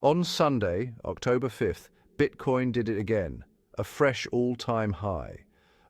On Sunday, October 5th, Bitcoin did it again, a fresh all-time high.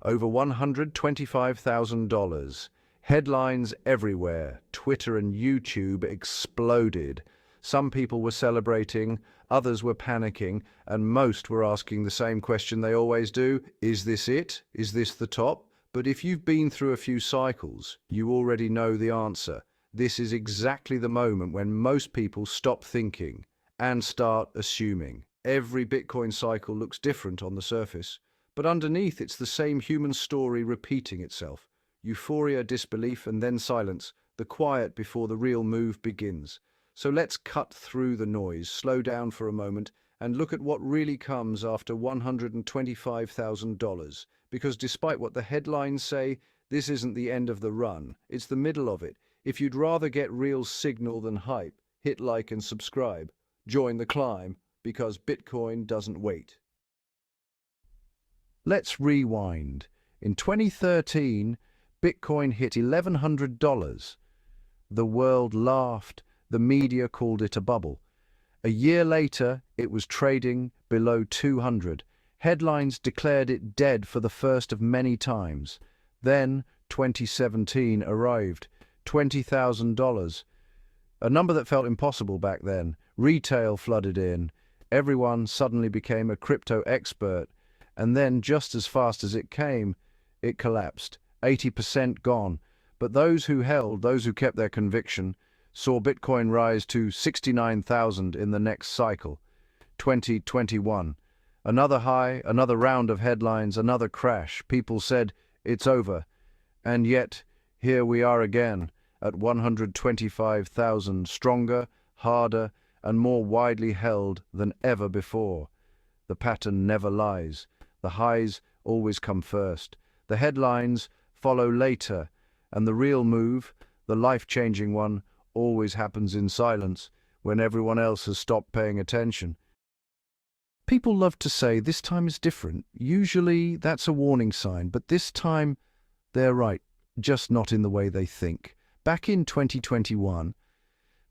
Over $125,000. Headlines everywhere. Twitter and YouTube exploded. Some people were celebrating, others were panicking, and most were asking the same question they always do: is this it? Is this the top? But if you've been through a few cycles, you already know the answer. This is exactly the moment when most people stop thinking and start assuming. Every Bitcoin cycle looks different on the surface, but underneath it's the same human story repeating itself. Euphoria, disbelief, and then silence, the quiet before the real move begins. So let's cut through the noise, slow down for a moment, and look at what really comes after $125,000. Because despite what the headlines say, this isn't the end of the run, it's the middle of it. If you'd rather get real signal than hype, hit like and subscribe. Join the climb, because Bitcoin doesn't wait. Let's rewind. In 2013, Bitcoin hit $1,100. The world laughed, the media called it a bubble. A year later, it was trading below 200. Headlines declared it dead for the first of many times. Then, 2017 arrived, $20,000. A number that felt impossible back then. Retail flooded in. Everyone suddenly became a crypto expert. And then, just as fast as it came, it collapsed. 80% gone. But those who held, those who kept their conviction, saw Bitcoin rise to 69,000 in the next cycle. 2021. Another high, another round of headlines, another crash. People said, it's over. And yet, here we are again, at 125,000, stronger, harder, and more widely held than ever before. The pattern never lies. The highs always come first. The headlines follow later, and the real move, the life-changing one, always happens in silence, when everyone else has stopped paying attention. People love to say, this time is different. Usually that's a warning sign, but this time they're right, just not in the way they think. Back in 2021,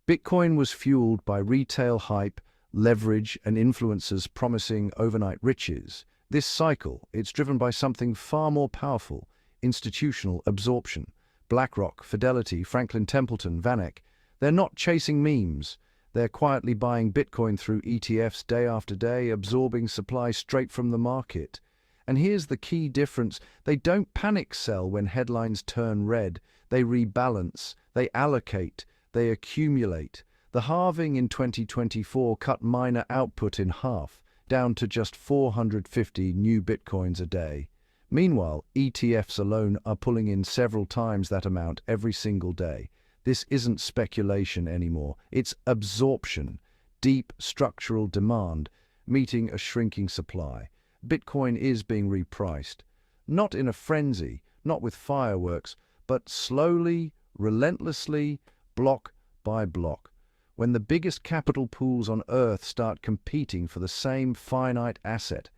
Bitcoin was fueled by retail hype, leverage, and influencers promising overnight riches. This cycle, it's driven by something far more powerful: institutional absorption. BlackRock, Fidelity, Franklin Templeton, VanEck, they're not chasing memes. They're quietly buying Bitcoin through ETFs day after day, absorbing supply straight from the market. And here's the key difference: they don't panic sell when headlines turn red. They rebalance, they allocate, they accumulate. The halving in 2024 cut miner output in half, down to just 450 new Bitcoins a day. Meanwhile, ETFs alone are pulling in several times that amount every single day. This isn't speculation anymore, it's absorption, deep structural demand, meeting a shrinking supply. Bitcoin is being repriced, not in a frenzy, not with fireworks, but slowly, relentlessly, block by block. When the biggest capital pools on Earth start competing for the same finite asset,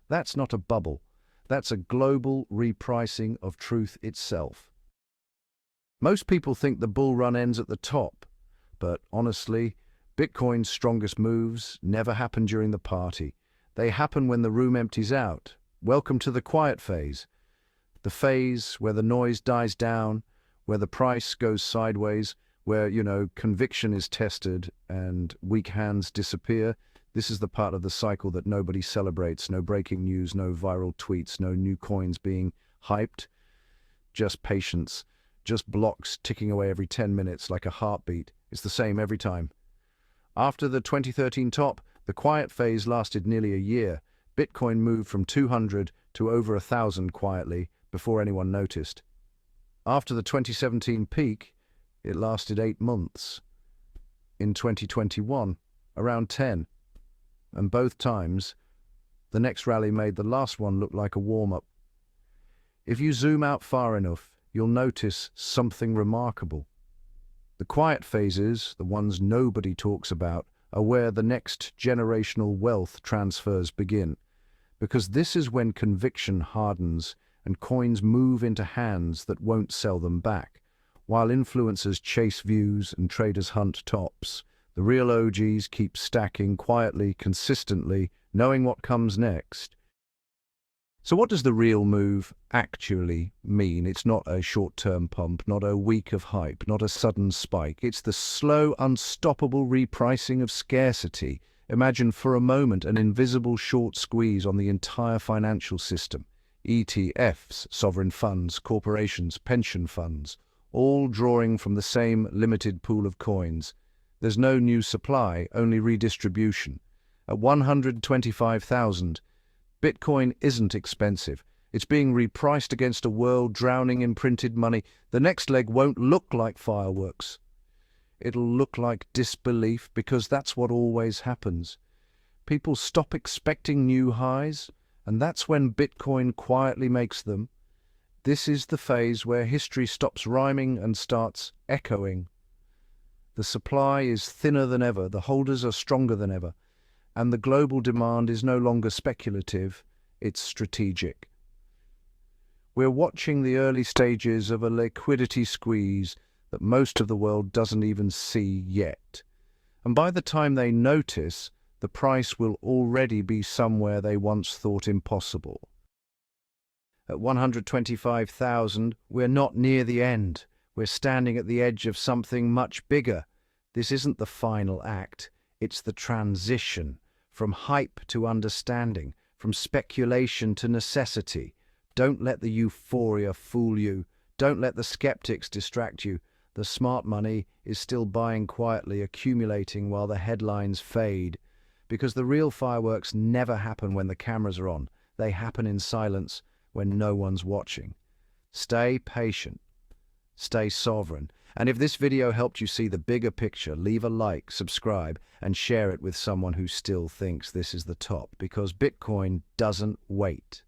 that's not a bubble. That's a global repricing of truth itself. Most people think the bull run ends at the top, but honestly, Bitcoin's strongest moves never happen during the party. They happen when the room empties out. Welcome to the quiet phase. The phase where the noise dies down, where the price goes sideways, where, conviction is tested and weak hands disappear. This is the part of the cycle that nobody celebrates. No breaking news, no viral tweets, no new coins being hyped. Just patience, just blocks ticking away every 10 minutes like a heartbeat. It's the same every time. After the 2013 top, the quiet phase lasted nearly a year. Bitcoin moved from 200 to over 1,000 quietly before anyone noticed. After the 2017 peak, it lasted 8 months. In 2021, around 10. And both times, the next rally made the last one look like a warm-up. If you zoom out far enough, you'll notice something remarkable. The quiet phases, the ones nobody talks about, are where the next generational wealth transfers begin. Because this is when conviction hardens and coins move into hands that won't sell them back. While influencers chase views and traders hunt tops, The real OGs keep stacking quietly, consistently, knowing what comes next. So what does the real move actually mean? It's not a short-term pump, not a week of hype, not a sudden spike. It's the slow, unstoppable repricing of scarcity. Imagine for a moment an invisible short squeeze on the entire financial system. ETFs, sovereign funds, corporations, pension funds, all drawing from the same limited pool of coins. There's no new supply, only redistribution. At 125,000, Bitcoin isn't expensive. It's being repriced against a world drowning in printed money. The next leg won't look like fireworks. It'll look like disbelief, because that's what always happens. People stop expecting new highs, and that's when Bitcoin quietly makes them. This is the phase where history stops rhyming and starts echoing. The supply is thinner than ever, the holders are stronger than ever, and the global demand is no longer speculative, it's strategic. We're watching the early stages of a liquidity squeeze that most of the world doesn't even see yet. And by the time they notice, the price will already be somewhere they once thought impossible. At 125,000, we're not near the end. We're standing at the edge of something much bigger. This isn't the final act, it's the transition. From hype to understanding, from speculation to necessity. Don't let the euphoria fool you. Don't let the skeptics distract you. The smart money is still buying quietly, accumulating while the headlines fade. Because the real fireworks never happen when the cameras are on. They happen in silence when no one's watching. Stay patient. Stay sovereign. And if this video helped you see the bigger picture, leave a like, subscribe, and share it with someone who still thinks this is the top, because Bitcoin doesn't wait.